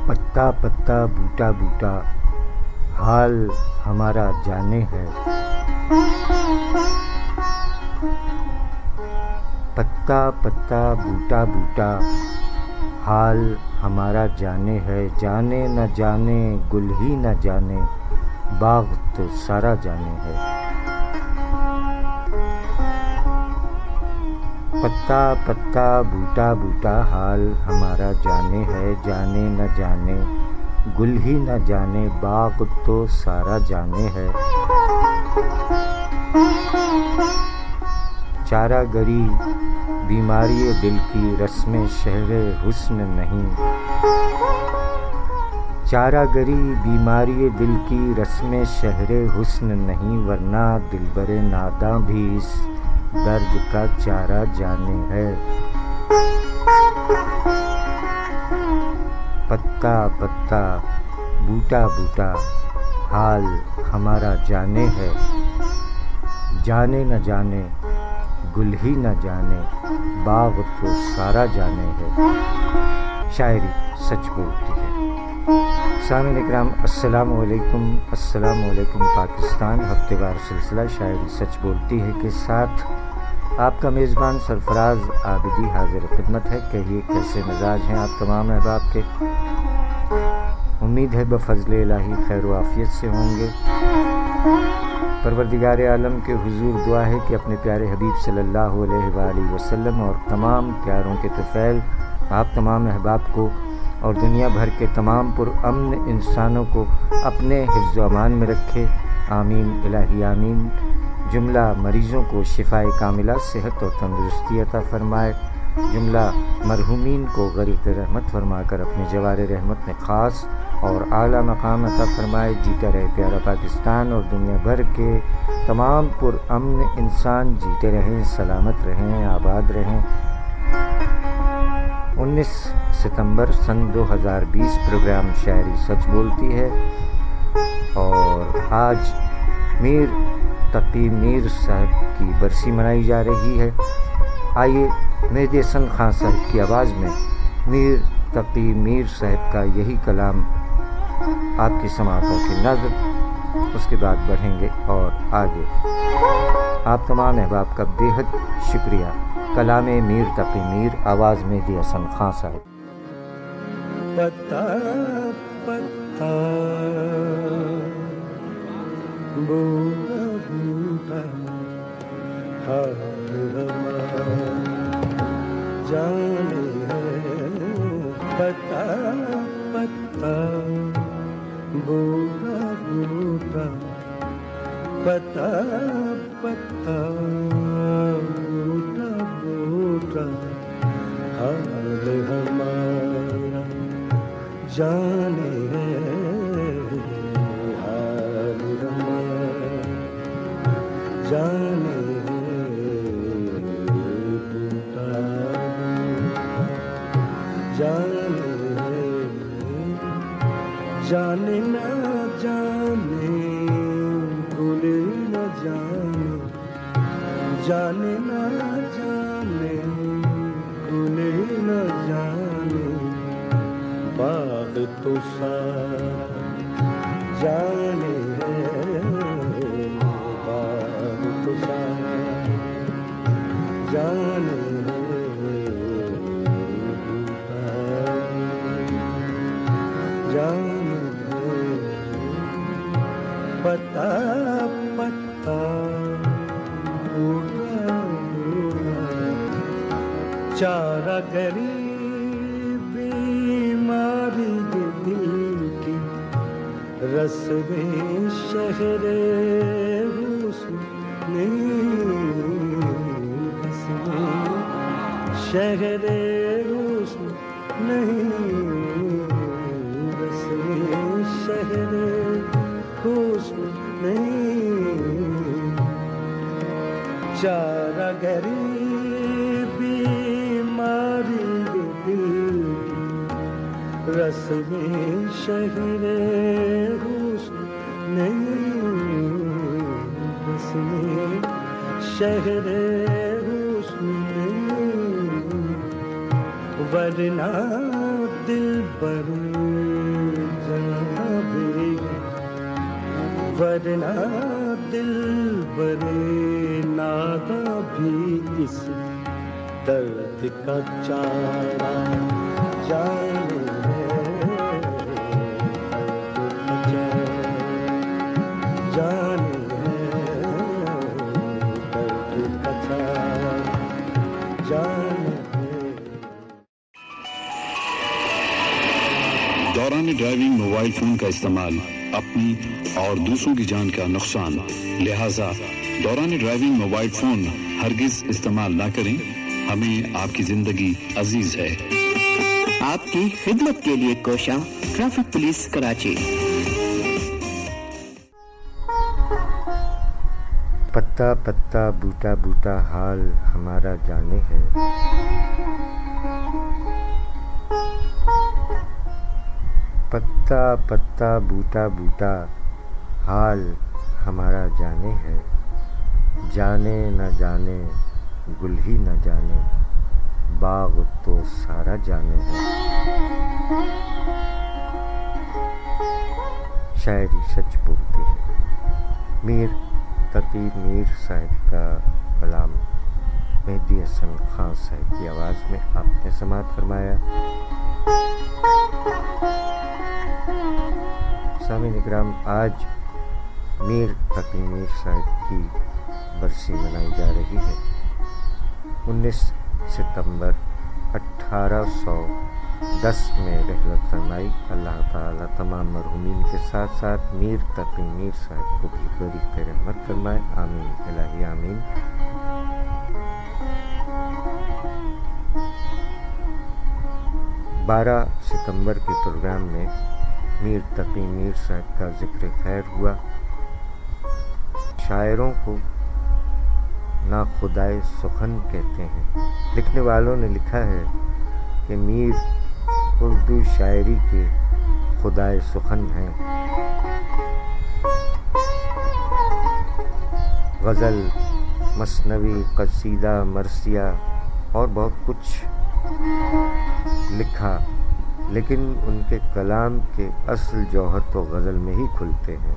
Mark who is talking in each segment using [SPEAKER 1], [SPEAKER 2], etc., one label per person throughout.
[SPEAKER 1] پتا پتا بوٹا بوٹا حال ہمارا جانے ہے، پتا پتا بوٹا بوٹا حال ہمارا جانے ہے، جانے نہ جانے گل ہی نہ جانے باغ تو سارا جانے ہے۔ پتا پتا بوٹا بوٹا حال ہمارا جانے ہے، جانے نہ جانے گل ہی نہ جانے باغ تو سارا جانے ہے۔ چارہ گری بیماری دل کی رسم شہر حسن نہیں، چارہ گری بیماری دل کی رسم شہر حسن نہیں، ورنہ دلبر ناداں بھی اس درد کا چارہ جانے ہے۔ پتا پتا بوٹا بوٹا حال ہمارا جانے ہے، جانے نہ جانے گل ہی نہ جانے باغ تو سارا جانے ہے۔ شاعری سچ بولتی ہے۔ سامعین اکرام السلام علیکم، السلام علیکم پاکستان۔ ہفتے وار سلسلہ شاعری سچ بولتی ہے کے ساتھ آپ کا میزبان سرفراز عابدی حاضر خدمت ہے۔ کہیے کیسے مزاج ہیں آپ تمام احباب کے؟ امید ہے بفضل الہی خیر و عافیت سے ہوں گے۔ پروردگار عالم کے حضور دعا ہے کہ اپنے پیارے حبیب صلی اللہ علیہ وآلہ وسلم اور تمام پیاروں کے طفیل آپ تمام احباب کو اور دنیا بھر کے تمام پرامن انسانوں کو اپنے حفظ و امان میں رکھے، آمین الہی آمین۔ جملہ مریضوں کو شفائے کاملہ صحت اور تندرستی عطا فرمائے، جملہ مرحومین کو غریق رحمت فرما کر اپنے جوار رحمت میں خاص اور اعلیٰ مقام عطا فرمائے۔ جیتا رہے پیارا پاکستان اور دنیا بھر کے تمام پرامن انسان جیتے رہیں، سلامت رہیں، آباد رہیں۔ 19 ستمبر سن 2020 پروگرام شاعری سچ بولتی ہے، اور آج میر تقی میر صاحب کی برسی منائی جا رہی ہے۔ آئیے مہدی حسن خان صاحب کی آواز میں میر تقی میر صاحب کا یہی کلام آپ کی سماعتوں کی نظر، اس کے بعد بڑھیں گے اور آگے۔ آپ تمام احباب کا بے حد شکریہ۔ کلام میر تقی میر، آواز مہدی حسن خان صاحب۔
[SPEAKER 2] پتا پتا بوٹا بوٹا حال ہمارا جانے ہے، پتا پتا بوٹا بوٹا پتا پتا بوٹا بوٹا حال ہمارا جانے ہے، حال ہمارا جانے ہے، بوٹا جانے ہے، جانے نہ جانے گل نہ جانے، جانے نہ جانے گل نہ جانے باغ تو سارا جانے ہے، باغ تو سارا جانے ہے، جانے ہے، پتا پتا بوٹا بوٹا چارہ گری بیماری دل کی رسم شہر حسن نہیں، رسم شہر حسن نہیں، رسم شہر حسن نہیں، چارہ گری بیماری دل رسم شہر حسن نہیں، رسم شہر حسن ورنہ دل بر جہاں بھی، ورنہ دل برے نادا بھی اس درد کا چارہ جانے ہے، درد کا جانے ہے، درد کا چارہ جانے ہے۔
[SPEAKER 3] دوران ڈرائیونگ موبائل فون کا استعمال اپنی اور دوسروں کی جان کا نقصان، لہذا دوران ڈرائیونگ موبائل فون ہرگز استعمال نہ کریں۔ ہمیں آپ کی زندگی عزیز ہے۔
[SPEAKER 4] آپ کی خدمت کے لیے کوشاں ٹریفک پولیس کراچی۔
[SPEAKER 1] پتا پتا بوٹا بوٹا حال ہمارا جانے ہے، پتا پتا بوٹا بوٹا حال ہمارا جانے ہے، جانے نہ جانے گل ہی نہ جانے باغ تو سارا جانے ہے۔ شاعری سچ بولتی ہے۔ میر تقی میر صاحب کا کلام مہدی حسن خان صاحب کی آواز میں آپ نے سماعت فرمایا۔ سامعین اکرام، آج میر تقی میر صاحب کی برسی منائی جا رہی ہے۔ 19 ستمبر 1810 میں رحلت فرمائی۔ اللہ تعالیٰ تمام مرحومین کے ساتھ ساتھ میر تقی میر صاحب کو بھی غریق رحمت فرمائے، آمین الہی آمین۔ بارہ ستمبر کے پروگرام میں میر تقی میر صاحب کا ذکر خیر ہوا۔ شاعروں کو نا خدائے سخن کہتے ہیں۔ لکھنے والوں نے لکھا ہے کہ میر اردو شاعری کے خدائے سخن ہیں۔ غزل، مثنوی، قصیدہ، مرثیہ اور بہت کچھ لکھا، لیکن ان کے کلام کے اصل جوہر تو غزل میں ہی کھلتے ہیں۔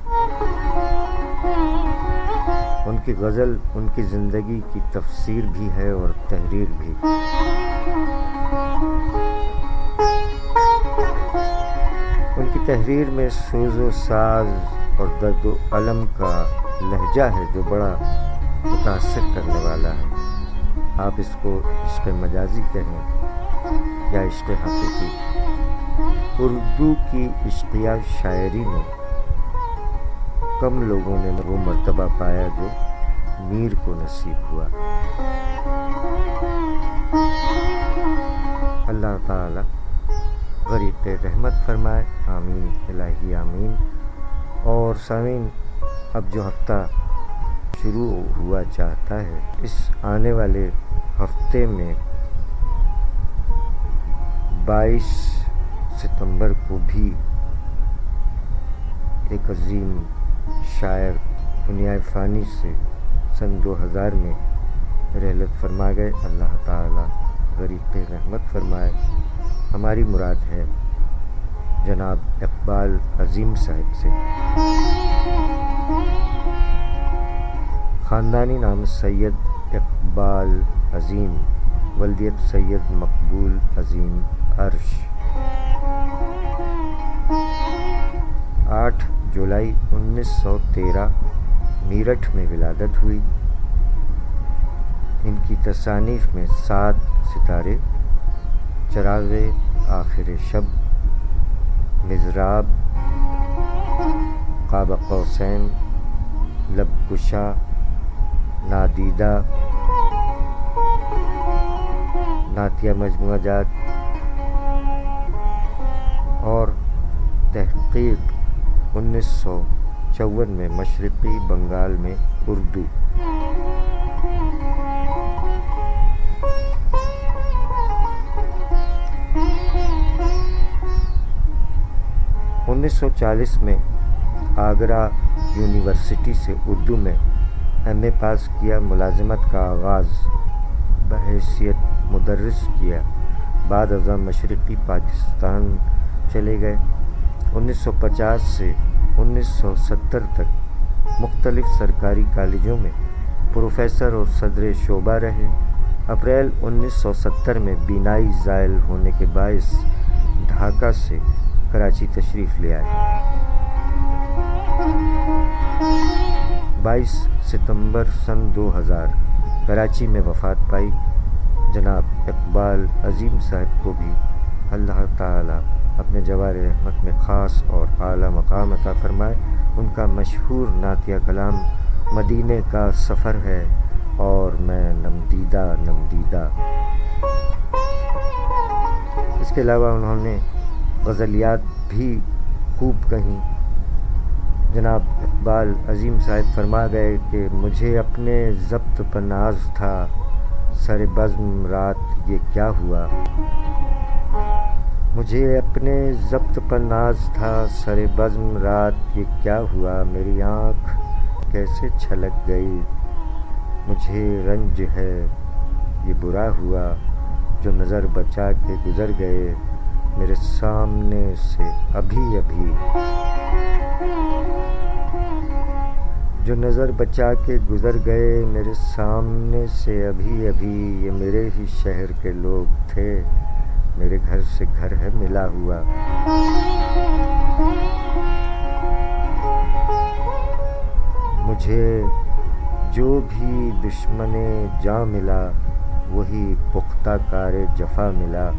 [SPEAKER 1] ان کی غزل ان کی زندگی کی تفسیر بھی ہے اور تحریر بھی۔ ان کی تحریر میں سوز و ساز اور درد و الم کا لہجہ ہے جو بڑا متاثر کرنے والا ہے۔ آپ اس کو عشق مجازی کہیں یا عشق حقیقی۔ اردو کی عشقیہ شاعری میں کم لوگوں نے وہ مرتبہ پایا جو میر کو نصیب ہوا۔ اللہ تعالی غریق رحمت فرمائے، آمین الہی آمین۔ اور سامعین، اب جو ہفتہ شروع ہوا چاہتا ہے، اس آنے والے ہفتے میں 22 ستمبر کو بھی ایک عظیم شاعر دنیا فانی سے سن 2000 میں رحلت فرما گئے۔ اللہ تعالی غریق رحمت فرمائے۔ ہماری مراد ہے جناب اقبال عظیم صاحب سے۔ خاندانی نام سید اقبال عظیم، ولدیت سید مقبول عظیم عرش۔ 8 جولائی 1913 میرٹھ میں ولادت ہوئی۔ ان کی تصانیف میں 7 ستارے، چراغ آخر شب، مضراب، قاب قوسین، لب کشا، نادیدہ، نعتیہ مجموعہ جات اور تحقیق 1954 میں مشرقی بنگال میں اردو۔ انیس سو 40 میں آگرہ یونیورسٹی سے اردو میں ایم اے پاس کیا۔ ملازمت کا آغاز بحیثیت مدرس کیا۔ بعد ازاں مشرقی پاکستان چلے گئے۔ 1950 سے 1970 تک مختلف سرکاری کالجوں میں پروفیسر اور صدر شعبہ رہے۔ اپریل 1970 میں بینائی زائل ہونے کے باعث ڈھاکہ سے کراچی تشریف لے آئے۔ 22 ستمبر سن 2000 کراچی میں وفات پائی۔ جناب اقبال عظیم صاحب کو بھی اللہ تعالی اپنے جوار رحمت میں خاص اور اعلیٰ مقام عطا فرمائے۔ ان کا مشہور نعتیہ کلام مدینے کا سفر ہے اور میں نمدیدہ نمدیدہ۔ اس کے علاوہ انہوں نے غزلیات بھی خوب کہیں۔ جناب اقبال عظیم صاحب فرما گئے کہ مجھے اپنے ضبط پر ناز تھا، سر بزم رات یہ کیا ہوا۔ مجھے اپنے ضبط پر ناز تھا، سر بزم رات یہ کیا ہوا، میری آنکھ کیسے چھلک گئی، مجھے رنج ہے یہ برا ہوا، جو نظر بچا کے گزر گئے میرے سامنے سے ابھی ابھی، جو نظر بچا کے گزر گئے میرے سامنے سے ابھی ابھی، یہ میرے ہی شہر کے لوگ تھے، میرے گھر سے گھر ہے ملا ہوا۔ مجھے جو بھی دشمن جاں ملا، وہی پختہ کار جفا ملا۔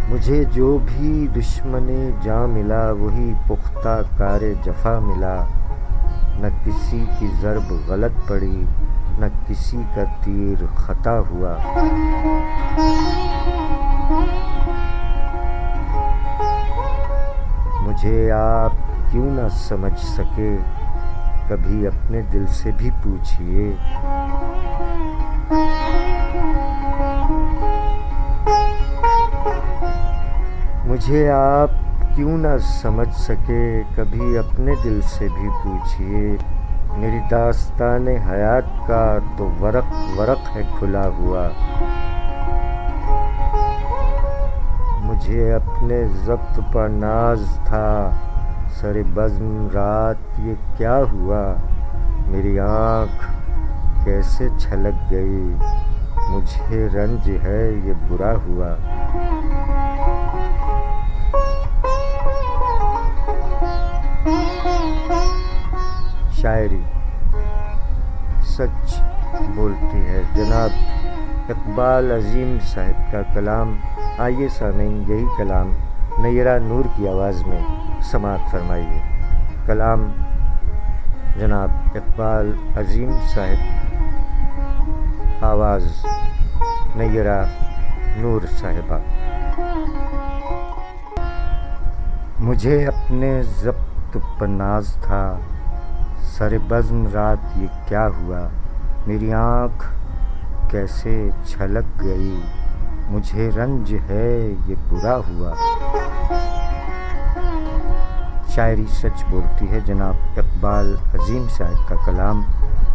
[SPEAKER 1] مجھے جو بھی دشمن جاں ملا، وہی پختہ کار جفا ملا، نہ کسی کی ضرب غلط پڑی، نہ کسی کا تیر خطا ہوا۔ مجھے آپ کیوں نہ سمجھ سکے، کبھی اپنے دل سے بھی پوچھئے۔ مجھے آپ کیوں نہ سمجھ سکے، کبھی اپنے دل سے بھی پوچھئے، میری داستان حیات کا تو ورق ورق ہے کھلا ہوا۔ مجھے اپنے ضبط پر ناز تھا، سر بزم رات یہ کیا ہوا، میری آنکھ کیسے چھلک گئی، مجھے رنج ہے یہ برا ہوا۔ شاعری سچ بولتی ہے، جناب اقبال عظیم صاحب کا کلام۔ آئیے سامعین یہی کلام نیرہ نور کی آواز میں سماعت فرمائیے۔ کلام جناب اقبال عظیم صاحب، آواز نیرہ نور صاحبہ۔ مجھے اپنے ضبط پر ناز تھا، سر بزم رات یہ کیا ہوا، میری آنکھ کیسے چھلک گئی، مجھے رنج ہے یہ برا ہوا۔ شاعری سچ بولتی ہے، جناب اقبال عظیم صاحب کا کلام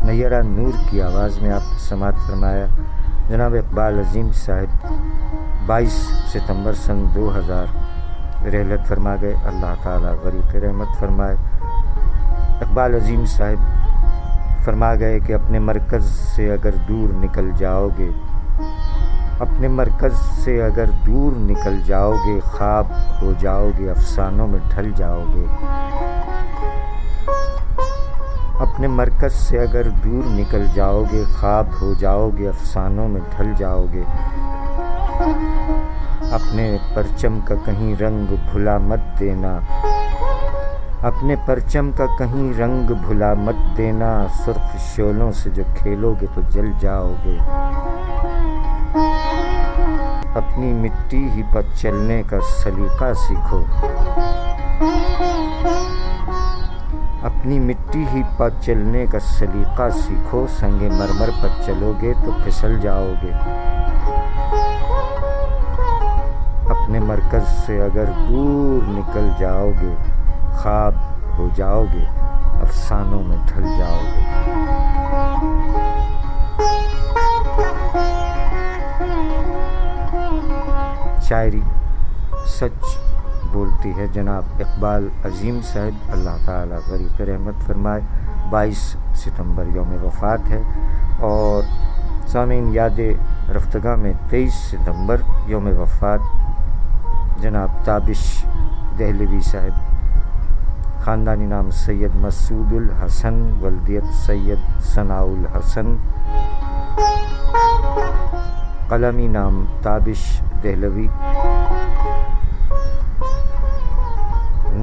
[SPEAKER 1] نیرہ نور کی آواز میں آپ سماعت فرمایا۔ جناب اقبال عظیم صاحب 22 ستمبر سن 2000 رحلت فرما گئے، اللہ تعالیٰ غریق رحمت فرمائے۔ اقبال عظیم صاحب فرما گئے کہ اپنے مرکز سے اگر دور نکل جاؤ گے، اپنے مرکز سے اگر دور نکل جاؤ گے، خواب ہو جاؤ گے، افسانوں میں ڈھل جاؤ گے۔ اپنے مرکز سے اگر دور نکل جاؤ گے، خواب ہو جاؤ گے، افسانوں میں ڈھل جاؤ گے۔ اپنے پرچم کا کہیں رنگ بھلا مت دینا، اپنے پرچم کا کہیں رنگ بھلا مت دینا، سرخ شعلوں سے جو کھیلو گے تو جل جاؤ گے۔ اپنی مٹی ہی پر چلنے کا سلیقہ سیکھو، اپنی مٹی ہی پر چلنے کا سلیقہ سیکھو، سنگ مرمر پر چلو گے تو پھسل جاؤ گے۔ اپنے مرکز سے اگر دور نکل جاؤ گے، خواب ہو جاؤ گے، افسانوں میں ڈھل جاؤ گے۔ شاعری سچ بولتی ہے جناب اقبال عظیم صاحب، اللہ تعالیٰ غریق رحمت فرمائے۔ 22 ستمبر یوم وفات ہے، اور سامعین یاد رفتگاہ میں 23 ستمبر یوم وفات جناب تابش دہلوی صاحب، خاندانی نام سید مسعود الحسن، ولدیت سید ثناء الحسن، قلمی نام تابش دہلوی،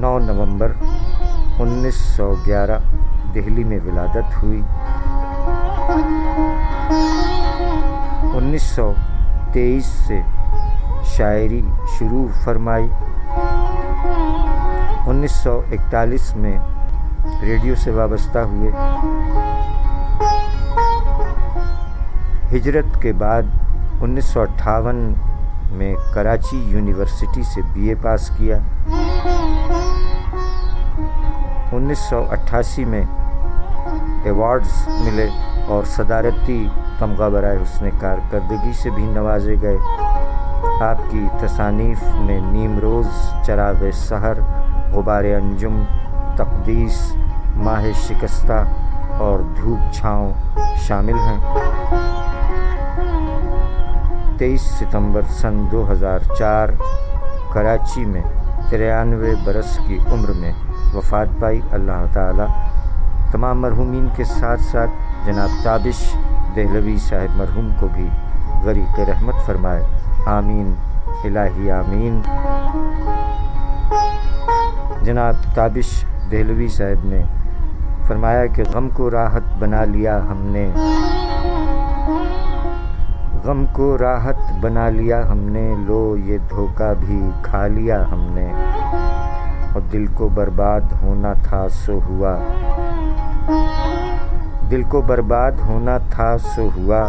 [SPEAKER 1] 9 نومبر 1911 دہلی میں ولادت ہوئی۔ 1923 سے شاعری شروع فرمائی۔ 1941 میں ریڈیو سے وابستہ ہوئے۔ ہجرت کے بعد 1958 میں کراچی یونیورسٹی سے BA پاس کیا۔ 1988 میں ایوارڈز ملے اور صدارتی تمغہ برائے حسن کارکردگی سے بھی نوازے گئے۔ آپ کی تصانیف میں نیم روز، چراغ سحر، غبار انجم، تقدیس، ماہ شکستہ اور دھوپ چھاؤں شامل ہیں۔ 23 ستمبر سن 2004 کراچی میں 93 برس کی عمر میں وفات پائی۔ اللہ تعالیٰ تمام مرحومین کے ساتھ ساتھ جناب تابش دہلوی صاحب مرحوم کو بھی غریق رحمت فرمائے، آمین الہی آمین۔ جناب تابش دہلوی صاحب نے فرمایا کہ غم کو راحت بنا لیا ہم نے، غم کو راحت بنا لیا ہم نے، لو یہ دھوکہ بھی کھا لیا ہم نے، اور دل کو برباد ہونا تھا سو ہوا، دل کو برباد ہونا تھا سو ہوا،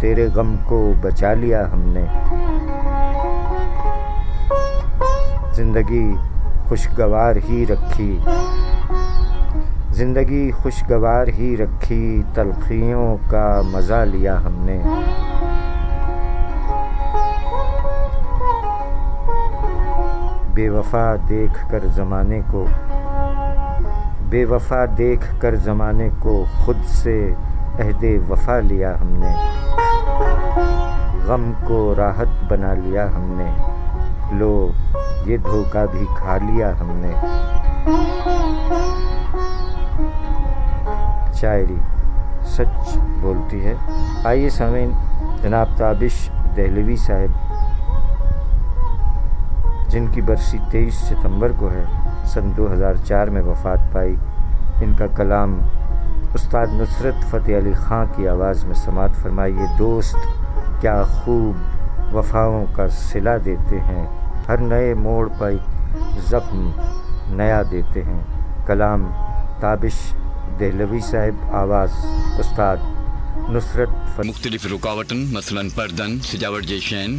[SPEAKER 1] تیرے غم کو بچا لیا ہم نے۔ زندگی خوشگوار ہی رکھی، زندگی خوشگوار ہی رکھی، تلخیوں کا مزہ لیا ہم نے۔ بے وفا دیکھ کر زمانے کو، بے وفا دیکھ کر زمانے کو، خود سے عہد وفا لیا ہم نے، غم کو راحت بنا لیا ہم نے، لو یہ دھوکہ بھی کھا لیا ہم نے۔ شاعری سچ بولتی ہے۔ آئیے سامعین، جناب تابش دہلوی صاحب جن کی برسی 23 ستمبر کو ہے، سن 2004 میں وفات پائی، ان کا کلام استاد نصرت فتح علی خاں کی آواز میں سماعت فرمائیے۔ دوست کیا خوب وفاؤں کا صلہ دیتے ہیں، ہر نئے موڑ پر ایک زخم نیا دیتے ہیں۔ کلام تابش دہلوی صاحب، آواز استاد نصرت
[SPEAKER 5] مختلف رکاوٹن مثلاً پردن، سجاوٹ جے شین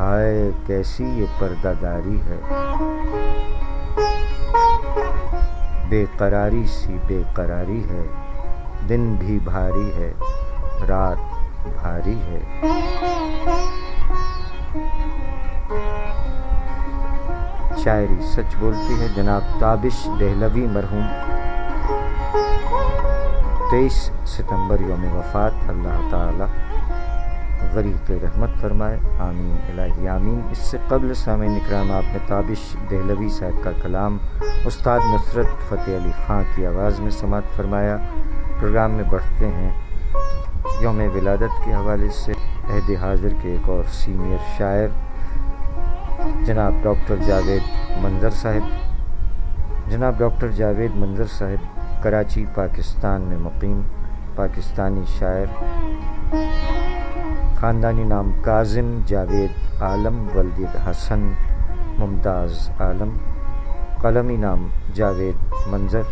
[SPEAKER 1] ہائے کیسی یہ پردہ داری ہے، بے قراری سی بے قراری ہے، دن بھی بھاری ہے رات بھاری ہے۔ شاعری سچ بولتی ہے جناب تابش دہلوی مرحوم، 23 ستمبر یوم وفات، اللہ تعالی غریق رحمت فرمائے، آمین الہی آمین۔ اس سے قبل سامعین اکرام آپ نے تابش دہلوی صاحب کا کلام استاد نصرت فتح علی خان کی آواز میں سماعت فرمایا۔ پروگرام میں بڑھتے ہیں یوم ولادت کے حوالے سے عہد حاضر کے ایک اور سینئر شاعر جناب ڈاکٹر جاوید منظر صاحب۔ جناب ڈاکٹر جاوید منظر صاحب کراچی پاکستان میں مقیم پاکستانی شاعر، خاندانی نام کاظم جاوید عالم ولد حسن ممتاز عالم، قلمی نام جاوید منظر،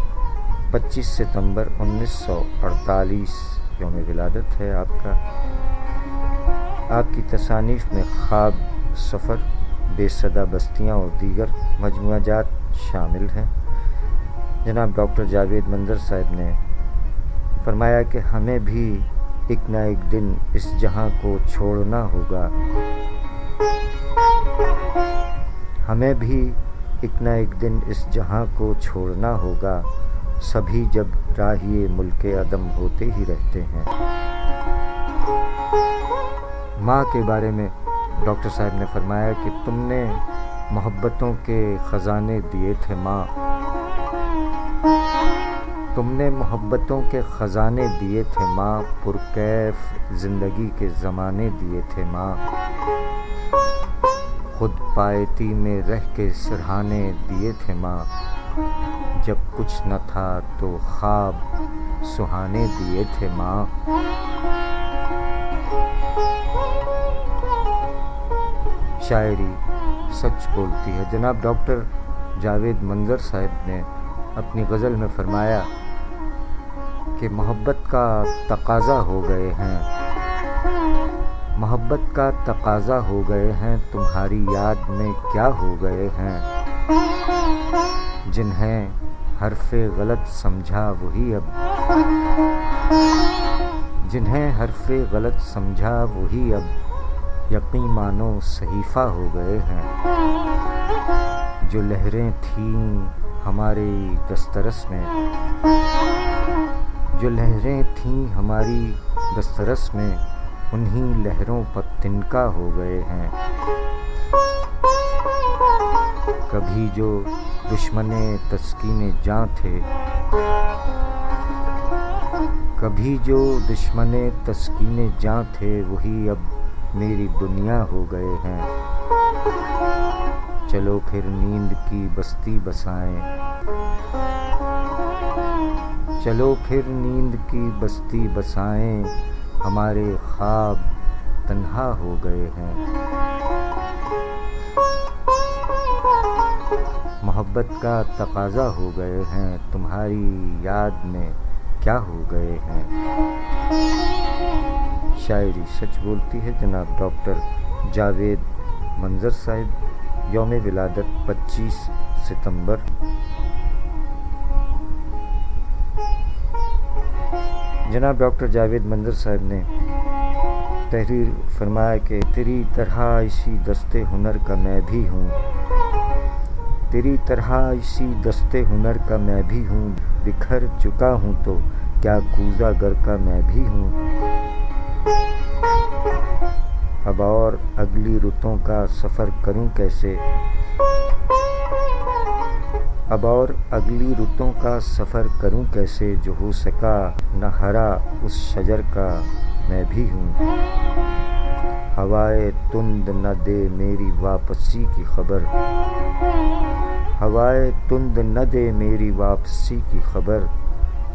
[SPEAKER 1] 25 ستمبر 1948 یوم ولادت ہے آپ کا۔ آپ کی تصانیف میں خواب، سفر، بے صدا بستیاں اور دیگر مجموعہ جات شامل ہیں۔ جناب ڈاکٹر جاوید منظر صاحب نے فرمایا کہ ہمیں بھی ایک نہ ایک دن اس جہاں کو چھوڑنا ہوگا، ہمیں بھی ایک نہ ایک دن اس جہاں کو چھوڑنا ہوگا، سبھی جب راہی ملک عدم ہوتے ہی رہتے ہیں۔ ماں کے بارے میں ڈاکٹر صاحب نے فرمایا کہ تم نے محبتوں کے خزانے دیے تھے ماں، تم نے محبتوں کے خزانے دیے تھے ماں، پرکیف زندگی کے زمانے دیے تھے ماں، خود پایتی میں رہ کے سرہانے دیے تھے ماں، جب کچھ نہ تھا تو خواب سہانے دیے تھے ماں۔ شاعری سچ بولتی ہے جناب ڈاکٹر جاوید منظر صاحب نے اپنی غزل میں فرمایا کہ محبت کا تقاضا ہو گئے ہیں، محبت کا تقاضا ہو گئے ہیں، تمہاری یاد میں کیا ہو گئے ہیں، جنہیں حرف غلط سمجھا وہی اب، جنہیں حرف غلط سمجھا وہی اب یقین مانو صحیفہ ہو گئے ہیں، جو لہریں تھیں ہماری دسترس میں، جو لہریں تھیں ہماری دسترس میں، انہی لہروں پر تنکا ہو گئے ہیں، کبھی جو دشمن تسکین جاں تھے، کبھی جو دشمن تسکین جاں تھے، وہی اب میری دنیا ہو گئے ہیں، چلو پھر نیند کی بستی بسائیں، چلو پھر نیند کی بستی بسائیں، ہمارے خواب تنہا ہو گئے ہیں، محبت کا تقاضا ہو گئے ہیں، تمہاری یاد میں کیا ہو گئے ہیں۔ شاعری سچ بولتی ہے جناب ڈاکٹر جاوید منظر صاحب، یوم ولادت 25 ستمبر۔ جناب ڈاکٹر جاوید منظر صاحب نے تحریر فرمایا کہ تیری طرح اسی دستے ہنر کا میں بھی ہوں، تیری طرح اسی دستے ہنر کا میں بھی ہوں، بکھر چکا ہوں تو کیا کوزہ گر کا میں بھی ہوں، اب اور اگلی رتوں کا سفر کروں کیسے، اب اور اگلی رتوں کا سفر کروں کیسے، جو ہو سکا نہ ہرا اس شجر کا میں بھی ہوں، ہوائے تند نہ دے میری واپسی کی خبر، ہوائے تند نہ دے میری واپسی کی خبر،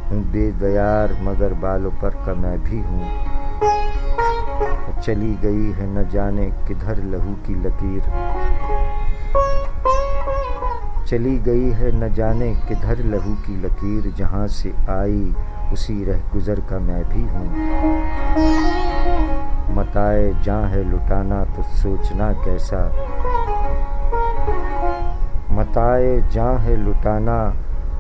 [SPEAKER 1] ہوں بے دیار مگر بالوں پر کا میں بھی ہوں، چلی گئی ہے نہ جانے کدھر لہو کی لکیر، چلی گئی ہے نہ جانے کدھر لہو کی لکیر، جہاں سے آئی اسی رہ گزر کا میں بھی ہوں، متائے جاں ہے لٹانا تو سوچنا کیسا، متائے جاں ہے لٹانا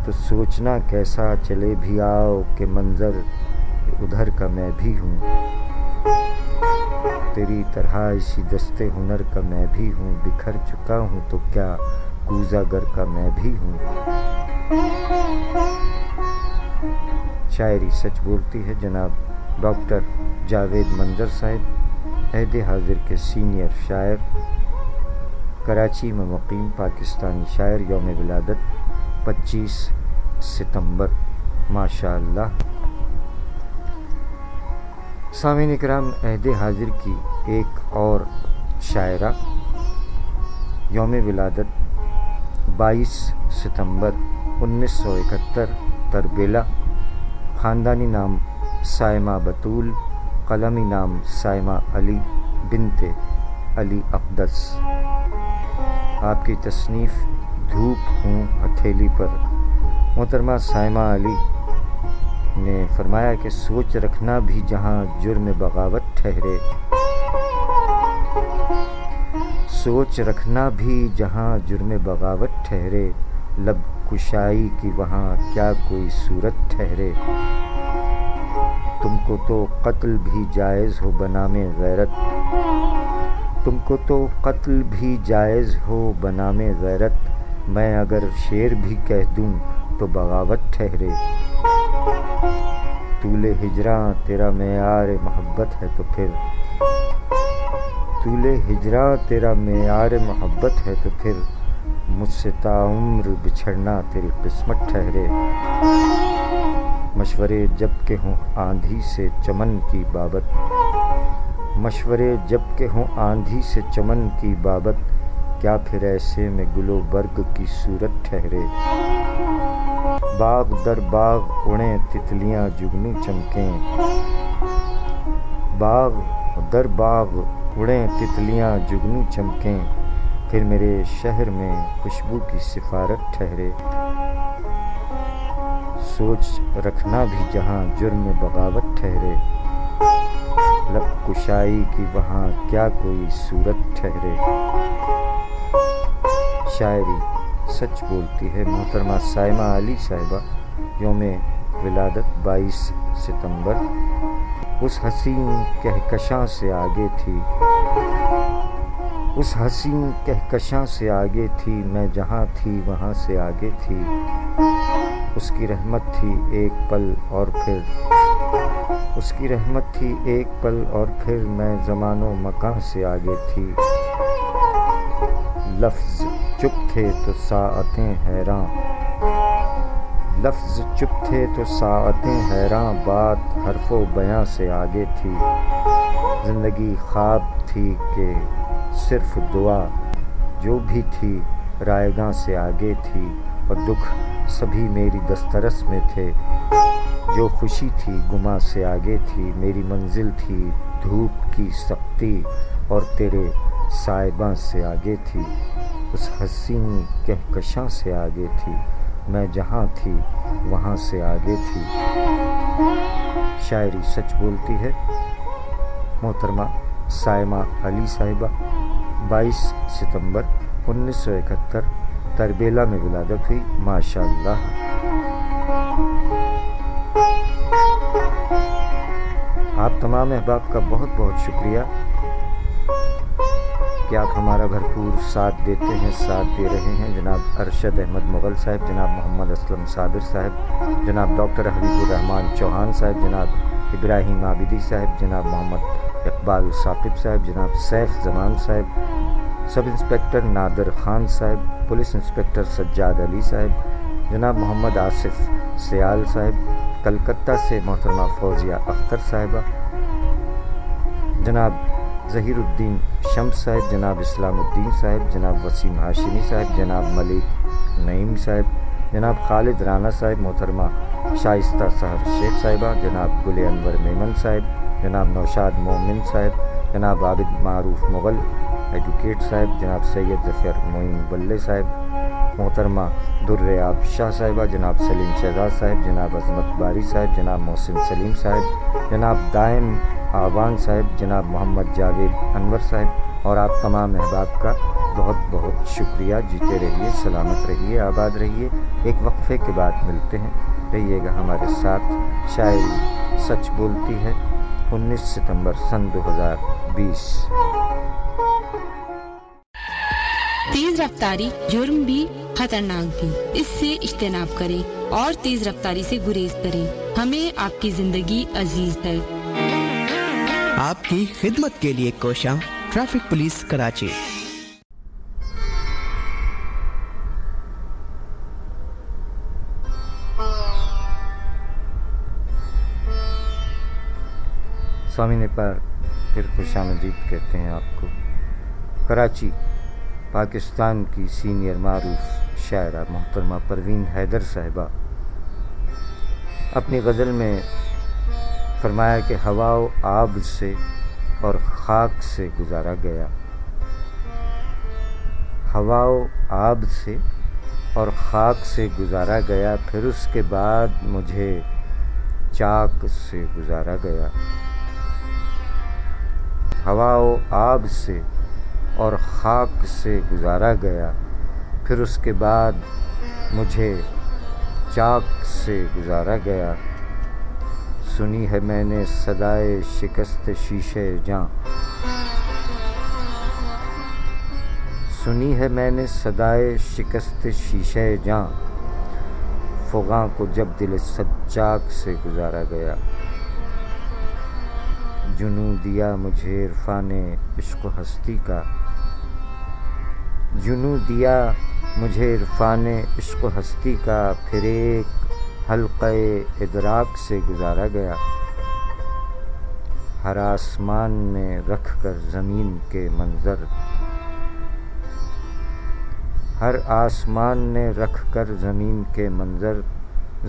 [SPEAKER 1] تو سوچنا کیسا، چلے بھی آؤ کہ منظر ادھر کا میں بھی ہوں، تیری طرح اسی دستے ہنر کا میں بھی ہوں، بکھر چکا ہوں تو کیا کوزہ گر کا میں بھی ہوں۔ شاعری سچ بولتی ہے جناب ڈاکٹر جاوید منظر صاحب، عہد حاضر کے سینئر شاعر، کراچی میں مقیم پاکستانی شاعر، یوم ولادت 25 ستمبر، ماشاء اللہ۔ سامعین اکرام، عہد حاضر کی ایک اور شاعرہ، یوم ولادت 22 ستمبر 1971، تربیلا، خاندانی نام سائمہ بطول، قلمی نام سائمہ علی بنت علی اقدس۔ آپ کی تصنیف دھوپ ہوں ہتھیلی پر۔ محترمہ سائمہ علی نے فرمایا کہ سوچ رکھنا بھی جہاں جرم بغاوت ٹھہرے، سوچ رکھنا بھی جہاں جرم بغاوت ٹھہرے، لب کشائی کی وہاں کیا کوئی صورت ٹھہرے، تم کو تو قتل بھی جائز ہو بنام غیرت، تم کو تو قتل بھی جائز ہو بنام غیرت، میں اگر شعر بھی کہہ دوں تو بغاوت ٹھہرے، طول ہجراں تیرا معیار محبت ہے تو پھر، طول ہجراں تیرا معیار محبت ہے تو پھر، مجھ سے تاعمر بچھڑنا تیری قسمت ٹھہرے، مشورے جب کہ ہوں آندھی سے چمن کی بابت، مشورے جب کہ ہوں آندھی سے چمن کی بابت، کیا پھر ایسے میں گل و برگ کی صورت ٹھہرے، باغ در باغ اڑیں تتلیاں جگنو چمکیں، باغ در باغ اڑیں تتلیاں جگنو چمکیں، پھر میرے شہر میں خوشبو کی سفارت ٹھہرے، سوچ رکھنا بھی جہاں جرم بغاوت ٹھہرے، لب کشائی کی وہاں کیا کوئی صورت ٹھہرے۔ شاعری سچ بولتی ہے۔ محترمہ سائمہ علی صاحبہ، یوم ولادت 22 ستمبر، اس حسین کہکشاں سے آگے تھی، اس حسین کہکشاں سے آگے تھی، میں جہاں تھی وہاں سے آگے تھی، اس کی رحمت تھی ایک پل اور پھر، اس کی رحمت تھی ایک پل اور پھر، میں زمان و مکان سے آگے تھی، لفظ چپ تھے تو ساعتیں حیراں، لفظ چپ تھے تو ساعتیں حیراں، بات حرف و بیاں سے آگے تھی، زندگی خواب تھی کہ صرف دعا، جو بھی تھی رائگاں سے آگے تھی، اور دکھ سبھی میری دسترس میں تھے، جو خوشی تھی گماں سے آگے تھی، میری منزل تھی دھوپ کی سختی اور تیرے سائباں سے آگے تھی، اس حسین کہکشاں سے آگے تھی، میں جہاں تھی وہاں سے آگے تھی۔ شاعری سچ بولتی ہے۔ محترمہ سائمہ علی صاحبہ، 22 ستمبر 1971، تربیلا میں ولادت ہوئی، ماشاء اللہ۔ آپ تمام احباب کا بہت بہت شکریہ کہ آپ ہمارا بھرپور ساتھ دیتے ہیں، ساتھ دے رہے ہیں۔ جناب ارشد احمد مغل صاحب، جناب محمد اسلم صابر صاحب، جناب ڈاکٹر حبیب الرحمان چوہان صاحب، جناب ابراہیم عابدی صاحب، جناب محمد اقبال ثاقب صاحب، جناب سیف زمان صاحب، سب انسپکٹر نادر خان صاحب، پولیس انسپکٹر سجاد علی صاحب، جناب محمد آصف سیال صاحب، کلکتہ سے محترمہ فوزیہ اختر صاحبہ، جناب ظہیر الدین شمس صاحب، جناب اسلام الدین صاحب، جناب وسیم ہاشمی صاحب، جناب ملک نعیم صاحب، جناب خالد رانا صاحب، محترمہ شائستہ سحر شیخ صاحبہ، جناب گل انور میمن صاحب، جناب نوشاد مومن صاحب، جناب عابد معروف مغل ایڈوکیٹ صاحب، جناب سید ظفر معین بلے صاحب، محترمہ در آب شاہ صاحبہ، جناب سلیم شہزاد صاحب، جناب عظمت باری صاحب، جناب محسن سلیم صاحب، جناب دائم آوان صاحب، جناب محمد جاوید انور صاحب اور آپ تمام احباب کا بہت بہت شکریہ۔ جیتے رہیے، سلامت رہیے، آباد رہیے۔ ایک وقفے کے بعد ملتے ہیں، رہیے گا ہمارے ساتھ۔ شاعری سچ بولتی ہے، 19 ستمبر سن 2020۔
[SPEAKER 6] تیز رفتاری جرم بھی، خطرناک بھی، اس سے اجتناب کریں اور تیز رفتاری سے گریز کریں۔ ہمیں آپ کی زندگی عزیز ہے۔
[SPEAKER 4] آپ کی خدمت کے لیے کوشاں، ٹریفک پولیس کراچی۔
[SPEAKER 1] سامعین پر پھر خوش آمدید کہتے ہیں آپ کو۔ کراچی پاکستان کی سینئر معروف شاعرہ محترمہ پروین حیدر صاحبہ اپنی غزل میں فرمایا کہ ہوا و آب سے اور خاک سے گزارا گیا، ہوا و آب سے اور خاک سے گزارا گیا، پھر اس کے بعد مجھے چاک سے گزارا گیا، ہوا و آب سے اور خاک سے گزارا گیا، پھر اس کے بعد مجھے چاک سے گزارا گیا۔ سنی ہے میں نے صدائے شکست شیشے جاں، سنی ہے میں نے صدائے شکست شیشے جاں، فغاں کو جب دل سجاک سے گزارا گیا، جنوں دیا مجھے عرفان عشق و ہستی کا، جنوں دیا مجھے عرفان عشق و ہستی کا، پھر ایک حلقہ ادراک سے گزارا گیا، ہر آسمان میں رکھ کر زمین کے منظر، ہر آسمان نے رکھ کر زمین کے منظر،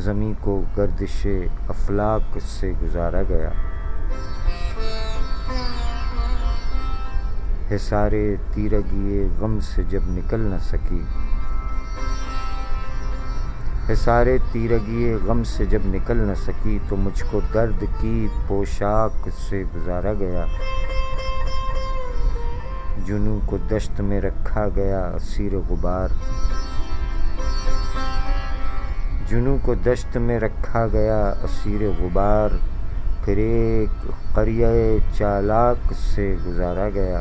[SPEAKER 1] زمیں کو گردش افلاک سے گزارا گیا، حصارِ تیرگی غم سے جب نکل نہ سکی، حصارِ تیرگی غم سے جب نکل نہ سکی، تو مجھ کو درد کی پوشاک سے گزارا گیا، جنوں کو دشت میں رکھا گیا اسیر غبار، جنوں کو دشت میں رکھا گیا اسیر غبار، پھر ایک قریہ چالاک سے گزارا گیا،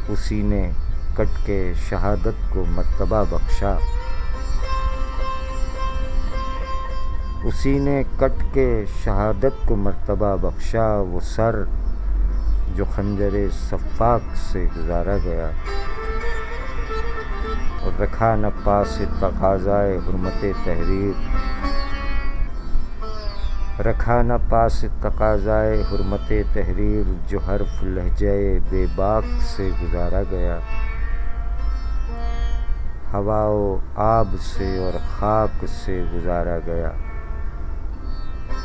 [SPEAKER 1] اسی نے کٹ کے شہادت کو مرتبہ بخشا، اسی نے کٹ کے شہادت کو مرتبہ بخشا، وہ سر جو خنجر صفاک سے گزارا گیا، اور رکھا نہ پاس تقاضائے حرمت تحریر، رکھا نہ پاس تقاضائے حرمت تحریر، جو حرف لہجہ بے باک سے گزارا گیا، ہوا و آب سے اور خاک سے گزارا گیا،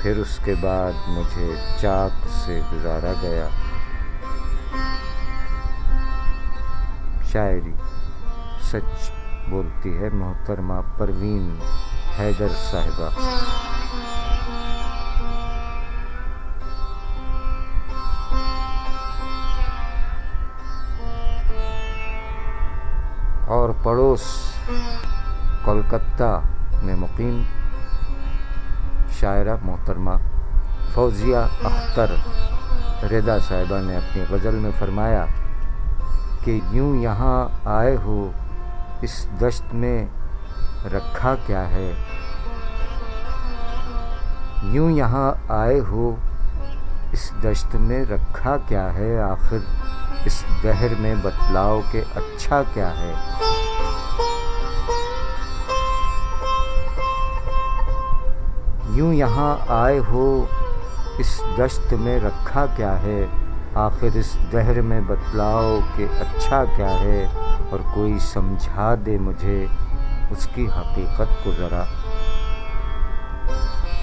[SPEAKER 1] پھر اس کے بعد مجھے چاک سے گزارا گیا۔ شاعری سچ بولتی ہے، محترمہ پروین حیدر صاحبہ۔ اور پڑوس کولکتہ میں مقیم شاعرہ محترمہ فوزیہ اختر رضا صاحبہ نے اپنی غزل میں فرمایا کہ یوں یہاں آئے ہو اس دشت میں رکھا کیا ہے، یوں یہاں آئے ہو اس دشت میں رکھا کیا ہے، آخر اس دہر میں بتلاؤ کہ اچھا کیا ہے، یوں یہاں آئے ہو اس دشت میں رکھا کیا ہے، آخر اس دہر میں بتلاؤ کہ اچھا کیا ہے، اور کوئی سمجھا دے مجھے اس کی حقیقت کو ذرا،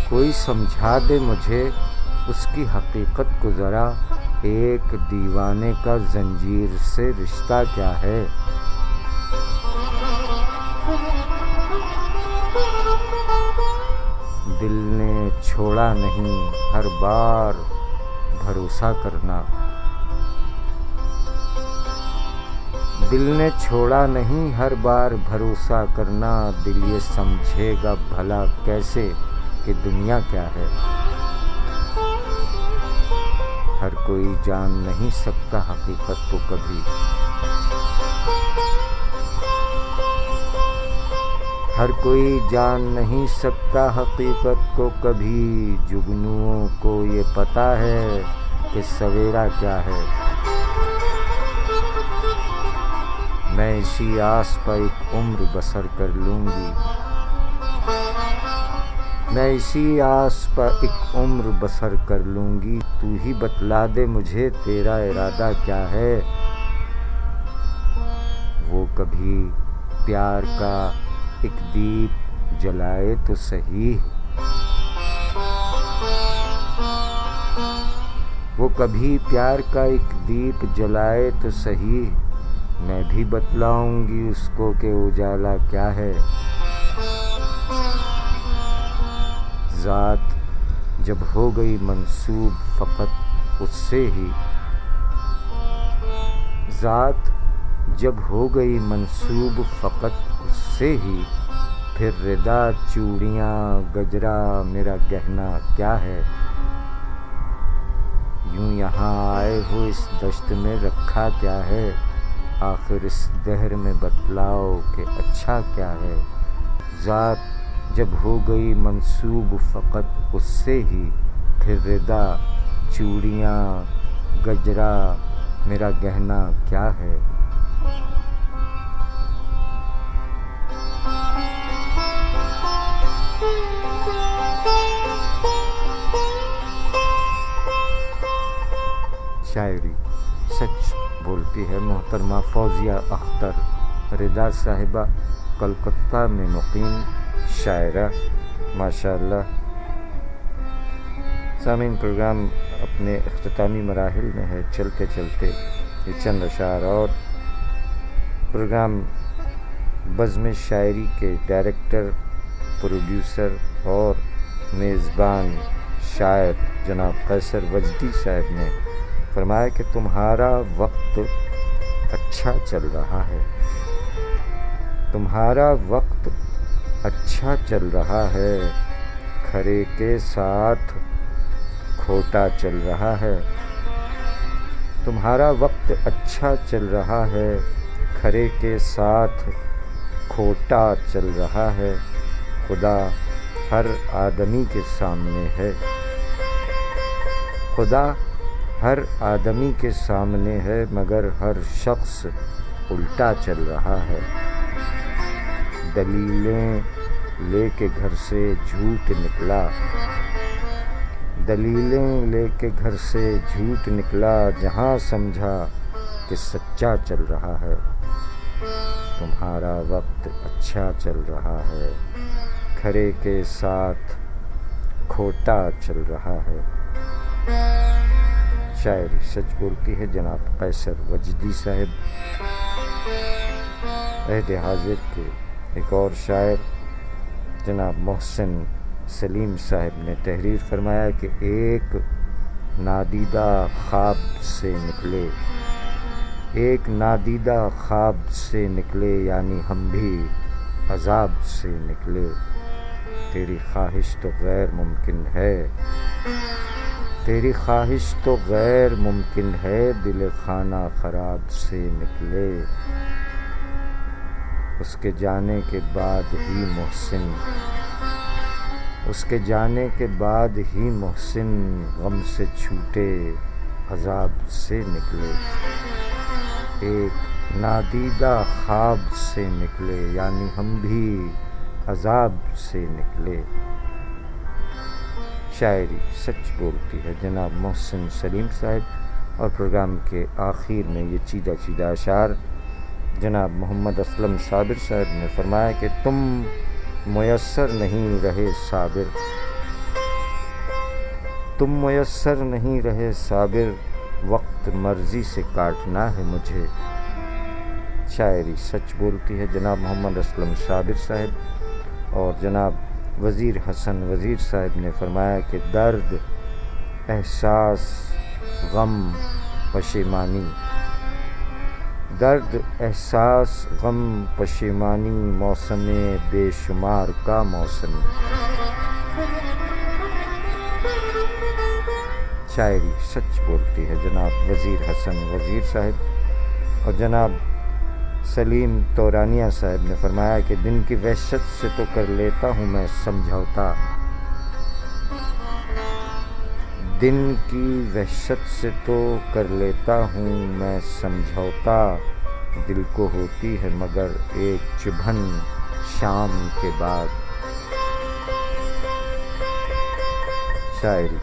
[SPEAKER 1] کوئی سمجھا دے مجھے اس کی حقیقت کو ذرا، ایک دیوانے کا زنجیر سے رشتہ کیا ہے، دل نے چھوڑا نہیں ہر بار بھروسہ کرنا، دل نے چھوڑا نہیں ہر بار بھروسہ کرنا، دل یہ سمجھے گا بھلا کیسے کہ دنیا کیا ہے، ہر کوئی جان نہیں سکتا حقیقت کو کبھی، ہر کوئی جان نہیں سکتا حقیقت کو کبھی، جگنوؤں کو یہ پتہ ہے کہ سویرا کیا ہے، میں اسی آس پر ایک عمر بسر کر لوں گی، میں اسی آس پر ایک عمر بسر کر لوں گی، تو ہی بتلا دے مجھے تیرا ارادہ کیا ہے، وہ کبھی پیار کا ایک دیپ جلائے تو صحیح، وہ کبھی پیار کا ایک دیپ جلائے تو صحیح، میں بھی بتلاؤں گی اس کو کہ اجالا کیا ہے، ذات جب ہو گئی منسوب فقط اس سے ہی، ذات جب ہو گئی منسوب فقط اس سے ہی، پھر ردا چوڑیاں گجرا میرا گہنا کیا ہے، یوں یہاں آئے ہو اس دشت میں رکھا کیا ہے، آخر اس دہر میں بتلاؤ کہ اچھا کیا ہے، ذات جب ہو گئی منسوب فقط اس سے ہی، پھر ردا چوڑیاں گجرا میرا گہنا کیا ہے، شاعری سچ بولتی ہے محترمہ فوزیہ اختر رضا صاحبہ، کلکتہ میں مقیم شاعرہ، ماشاءاللہ۔ سامعین، پروگرام اپنے اختتامی مراحل میں ہے، چلتے چلتے یہ چند اشعار اور پروگرام بزم شاعری کے ڈائریکٹر، پروڈیوسر اور میزبان شاعر جناب قیصر وجدی صاحب نے فرمایا کہ تمہارا وقت اچھا چل رہا ہے، تمہارا وقت اچھا چل رہا ہے، کھرے کے ساتھ کھوٹا چل رہا ہے، تمہارا وقت اچھا چل رہا ہے، کھرے کے ساتھ کھوٹا چل رہا ہے، خدا ہر آدمی کے سامنے ہے، خدا ہر آدمی کے سامنے ہے، مگر ہر شخص الٹا چل رہا ہے، دلیلیں لے کے گھر سے جھوٹ نکلا، دلیلیں لے کے گھر سے جھوٹ نکلا، جہاں سمجھا کہ سچا چل رہا ہے، تمہارا وقت اچھا چل رہا ہے، کھرے کے ساتھ کھوٹا چل رہا ہے۔ شاعری سچ بولتی ہے جناب قیصر وجدی صاحب۔ عہد حاضر کے ایک اور شاعر جناب محسن سلیم صاحب نے تحریر فرمایا کہ ایک نادیدہ خواب سے نکلے، ایک نادیدہ خواب سے نکلے، یعنی ہم بھی عذاب سے نکلے، تیری خواہش تو غیر ممکن ہے، تیری خواہش تو غیر ممکن ہے، دل خانہ خراب سے نکلے، اس کے جانے کے بعد ہی محسن، اس کے جانے کے بعد ہی محسن غم سے چھوٹے عذاب سے نکلے، ایک نادیدہ خواب سے نکلے، یعنی ہم بھی عذاب سے نکلے۔ شاعری سچ بولتی ہے جناب محسن سلیم صاحب، اور پروگرام کے آخر میں یہ چیدہ چیدہ اشعار جناب محمد اسلم صابر صاحب نے فرمایا کہ تم میسر نہیں رہے صابر، تم میسر نہیں رہے صابر، وقت مرضی سے کاٹنا ہے مجھے۔ شاعری سچ بولتی ہے جناب محمد اسلم صابر صاحب، اور جناب وزیر حسن وزیر صاحب نے فرمایا کہ درد، احساس، غم، پشیمانی، درد، احساس، غم، پشیمانی، موسم بے شمار کا موسم. شاعری سچ بولتی ہے جناب وزیر حسن وزیر صاحب. اور جناب سلیم تورانیہ صاحب نے فرمایا کہ دن کی وحشت سے تو کر لیتا ہوں میں سمجھوتا، دن کی وحشت سے تو کر لیتا ہوں میں سمجھوتا، دل کو ہوتی ہے مگر ایک چبھن شام کے بعد. شاعری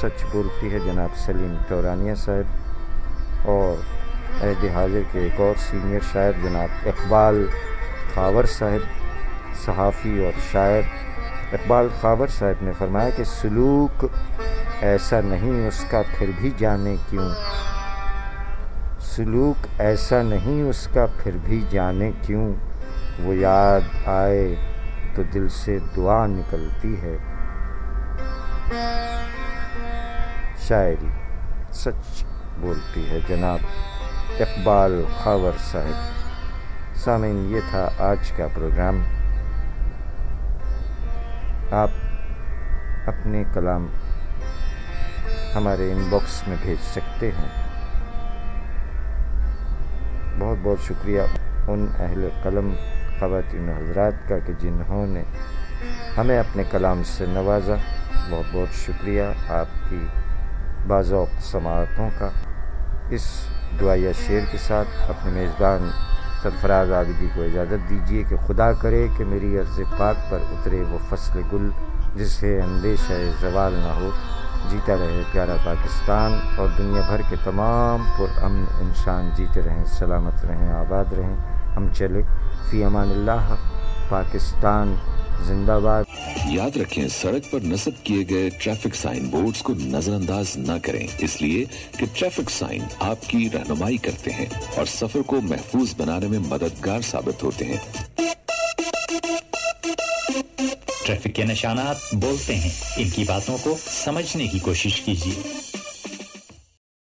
[SPEAKER 1] سچ بولتی ہے جناب سلیم تورانیہ صاحب. اور عہد حاضر کے ایک اور سینئر شاعر جناب اقبال خاور صاحب، صحافی اور شاعر اقبال خاور صاحب نے فرمایا کہ سلوک ایسا نہیں اس کا پھر بھی جانے کیوں، سلوک ایسا نہیں اس کا پھر بھی جانے کیوں، وہ یاد آئے تو دل سے دعا نکلتی ہے. شاعری سچ بولتی ہے جناب اقبال خاور صاحب. سامعین، یہ تھا آج کا پروگرام. آپ اپنے کلام ہمارے ان باکس میں بھیج سکتے ہیں. بہت بہت شکریہ ان اہل قلم خواتین و حضرات کا کہ جنہوں نے ہمیں اپنے کلام سے نوازا. بہت بہت شکریہ آپ کی باذوق سماعتوں کا. اس دعائیہ شعر کے ساتھ اپنے میزبان سرفراز عابدی کو اجازت دیجیے کہ خدا کرے کہ میری عرض پاک پر اترے وہ فصل گل جس سے اندیشہ زوال نہ ہو. جیتا رہے پیارا پاکستان اور دنیا بھر کے تمام پرامن انسان جیتے رہیں، سلامت رہیں، آباد رہیں. ہم چلے فی امان اللہ. پاکستان زندہ باد.
[SPEAKER 3] یاد رکھیں، سڑک پر نصب کیے گئے ٹریفک سائن بورڈز کو نظر انداز نہ کریں، اس لیے کہ ٹریفک سائن آپ کی رہنمائی کرتے ہیں اور سفر کو محفوظ بنانے میں مددگار ثابت ہوتے ہیں.
[SPEAKER 7] ٹریفک کے نشانات بولتے ہیں، ان کی باتوں کو سمجھنے کی کوشش کیجیے.